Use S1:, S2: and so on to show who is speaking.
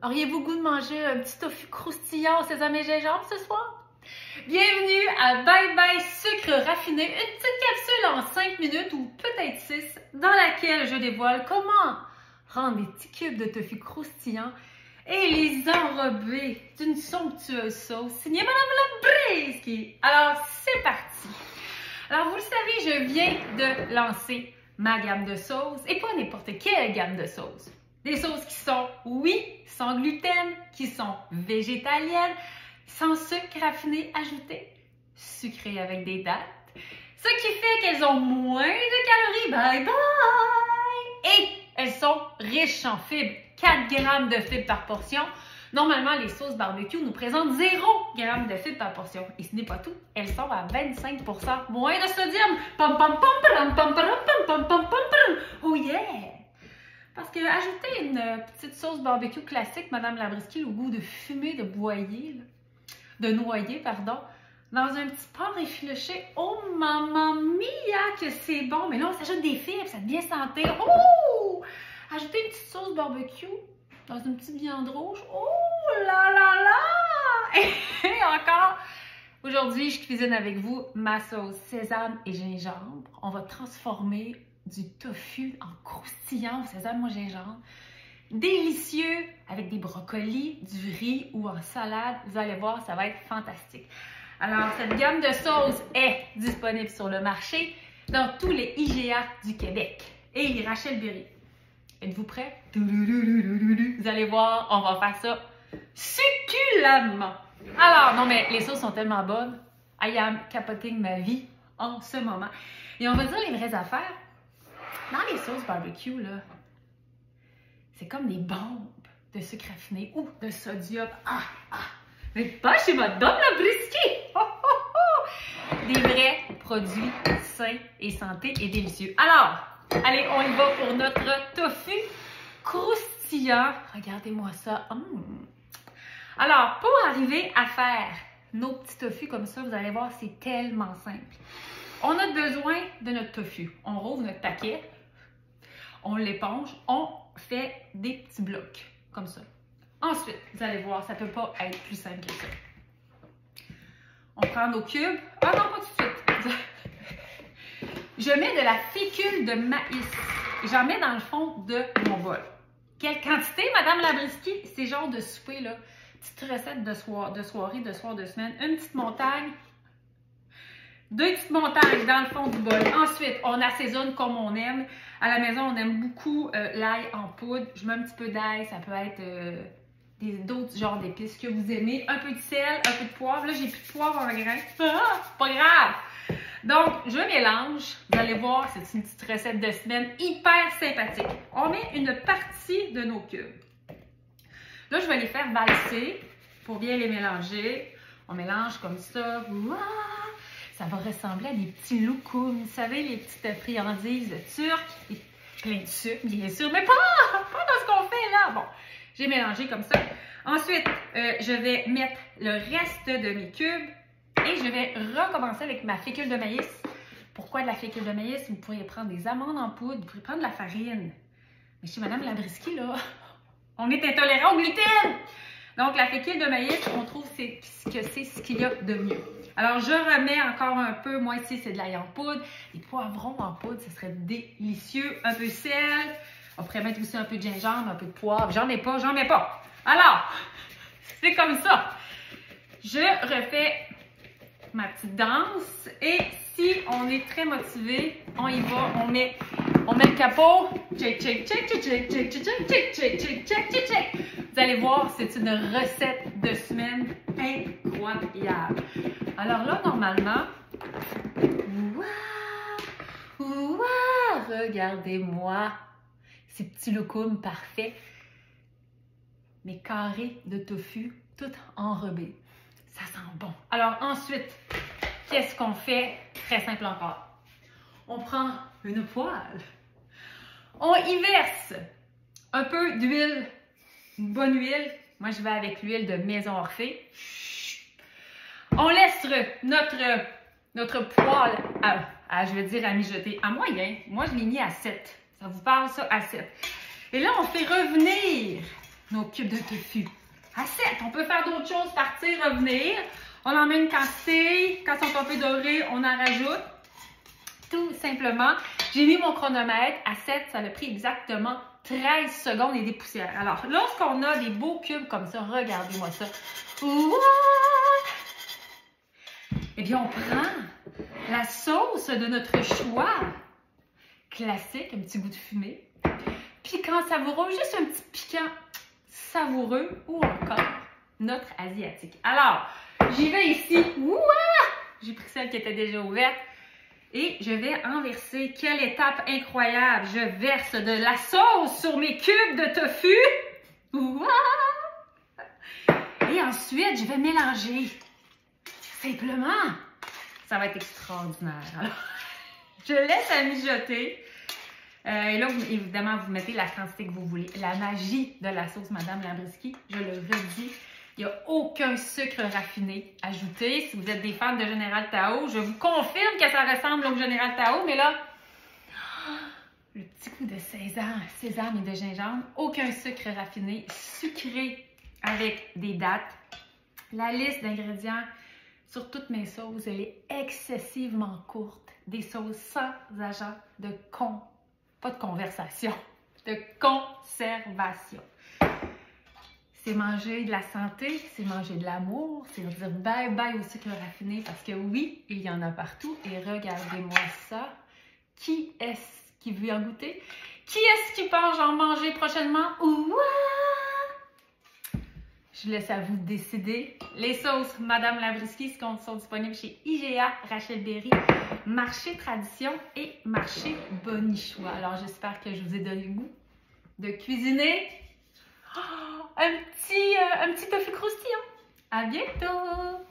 S1: Auriez-vous goût de manger un petit tofu croustillant au sésame et gingembre ce soir? Bienvenue à Bye Bye Sucre Raffiné, une petite capsule en 5 minutes ou peut-être 6 dans laquelle je dévoile comment rendre des petits cubes de tofu croustillants et les enrober d'une somptueuse sauce signée Madame Labrisky. Alors, c'est parti! Alors, vous le savez, je viens de lancer ma gamme de sauces et pas n'importe quelle gamme de sauces. Des sauces qui sont, oui, sans gluten, qui sont végétaliennes, sans sucre raffiné ajouté, sucrées avec des dattes, ce qui fait qu'elles ont moins de calories, bye bye! Et elles sont riches en fibres, 4 grammes de fibres par portion. Normalement, les sauces barbecue nous présentent 0 g de fibres par portion. Et ce n'est pas tout, elles sont à 25% moins de sodium. Pam pam pam pam pam pam pam pam pam pam. Oh yeah! Parce que ajouter une petite sauce barbecue classique, Madame Labrisky, au goût de fumée, de boyer, de noyer, pardon, dans un petit porc effiloché, oh mamma mia que c'est bon! Mais là, on s'ajoute des fibres, ça devient santé. Oh! Ajouter une petite sauce barbecue dans une petite viande rouge, oh là là là! Et encore, aujourd'hui, je cuisine avec vous ma sauce sésame et gingembre. On va transformer du tofu en croustillant au sésame au gingembre. Délicieux avec des brocolis, du riz ou en salade. Vous allez voir, ça va être fantastique. Alors, cette gamme de sauces est disponible sur le marché dans tous les IGA du Québec. Et Rachel Berry. Êtes-vous prêts? Vous allez voir, on va faire ça succulemment. Alors, non mais les sauces sont tellement bonnes. I am capoting ma vie en ce moment. Et on va dire les vraies affaires. Dans les sauces barbecue, là, c'est comme des bombes de sucre raffiné ou de sodium. Mais pas chez Madame Labrisky! Des vrais produits sains et santé et délicieux. Alors, allez, on y va pour notre tofu croustillant. Regardez-moi ça. Alors, pour arriver à faire nos petits tofu comme ça, vous allez voir, c'est tellement simple. On a besoin de notre tofu. On rouvre notre paquet, on l'éponge, on fait des petits blocs comme ça. Ensuite, vous allez voir, ça ne peut pas être plus simple que ça. On prend nos cubes. Ah non, pas tout de suite. Je mets de la fécule de maïs. J'en mets dans le fond de mon bol. Quelle quantité, Madame Labrisky? C'est genre de souper, là. Petite recette de soirée, de soir, de semaine. Une petite montagne. 2 petites montagnes dans le fond du bol. Ensuite, on assaisonne comme on aime. À la maison, on aime beaucoup l'ail en poudre. Je mets un petit peu d'ail. Ça peut être d'autres genres d'épices que vous aimez. Un peu de sel, un peu de poivre. Là, j'ai plus de poivre en grain. Pas grave! Donc, je mélange. Vous allez voir, c'est une petite recette de semaine hyper sympathique. On met une partie de nos cubes. Là, je vais les faire valser pour bien les mélanger. On mélange comme ça. Wow! Ça va ressembler à des petits loukoums. Vous savez, les petites friandises turques. Plein de sucre, bien sûr, mais pas dans ce qu'on fait là. Bon, j'ai mélangé comme ça. Ensuite, je vais mettre le reste de mes cubes. Et je vais recommencer avec ma fécule de maïs. Pourquoi de la fécule de maïs? Vous pourriez prendre des amandes en poudre, vous pourriez prendre de la farine. Mais chez Madame Labrisky, là, on est intolérant au gluten! Donc, la fécule de maïs, on trouve que c'est ce qu'il y a de mieux. Alors, je remets encore un peu. Moi, ici, c'est de l'ail en poudre. Des poivrons en poudre, ce serait délicieux. Un peu de sel. On pourrait mettre aussi un peu de gingembre, un peu de poivre. J'en mets pas. Alors, c'est comme ça. Je refais ma petite danse. Et si on est très motivé, on y va. On met le capot. Check, check, check, check, check, check, check, check, check, check, check, check, check. Vous allez voir, c'est une recette de semaine incroyable. Alors là, normalement, regardez-moi ces petits loukoums parfaits. Mes carrés de tofu, tout enrobés. Ça sent bon. Alors ensuite, qu'est-ce qu'on fait? Très simple encore. On prend une poêle. On y verse un peu d'huile, une bonne huile. Moi, je vais avec l'huile de Maison Orphée. On laisse notre poêle je vais dire à mijoter à moyen. Moi, je l'ai mis à 7. Ça vous parle, ça, à 7. Et là, on fait revenir nos cubes de tofu. À 7. On peut faire d'autres choses, partir, revenir. On en met une quantité. Quand ils sont un peu dorés, on en rajoute. Tout simplement. J'ai mis mon chronomètre à 7. Ça a pris exactement 13 secondes et des poussières. Alors, lorsqu'on a des beaux cubes comme ça, regardez-moi ça. Ouah! Eh bien, on prend la sauce de notre choix. Classique, un petit goût de fumée. Piquant, savoureux, juste un petit piquant savoureux ou encore notre asiatique. Alors, j'y vais ici. Ouah! J'ai pris celle qui était déjà ouverte. Et je vais en verser. Quelle étape incroyable! Je verse de la sauce sur mes cubes de tofu. Ouah! Et ensuite, je vais mélanger. Simplement. Ça va être extraordinaire. Alors, je laisse à mijoter. Et là, évidemment, vous mettez la quantité que vous voulez. La magie de la sauce Madame Lambriski, je le redis, il n'y a aucun sucre raffiné ajouté. Si vous êtes des fans de Général Tao, je vous confirme que ça ressemble au Général Tao, mais là, le petit coup de sésame et de gingembre, aucun sucre raffiné, sucré avec des dattes. La liste d'ingrédients sur toutes mes sauces, elle est excessivement courte. Des sauces sans agent de pas de conversation, de conservation. C'est manger de la santé, c'est manger de l'amour, c'est dire bye-bye au sucre raffiné parce que oui, il y en a partout. Et regardez-moi ça. Qui est-ce qui veut en goûter? Qui est-ce qui pense en manger prochainement? Ouah! Je laisse à vous décider. Les sauces Madame Lambriski sont disponibles chez IGA, Rachel Berry, Marché Tradition et Marché Bonichois. Alors, j'espère que je vous ai donné le goût de cuisiner un petit tofu croustillant. À bientôt!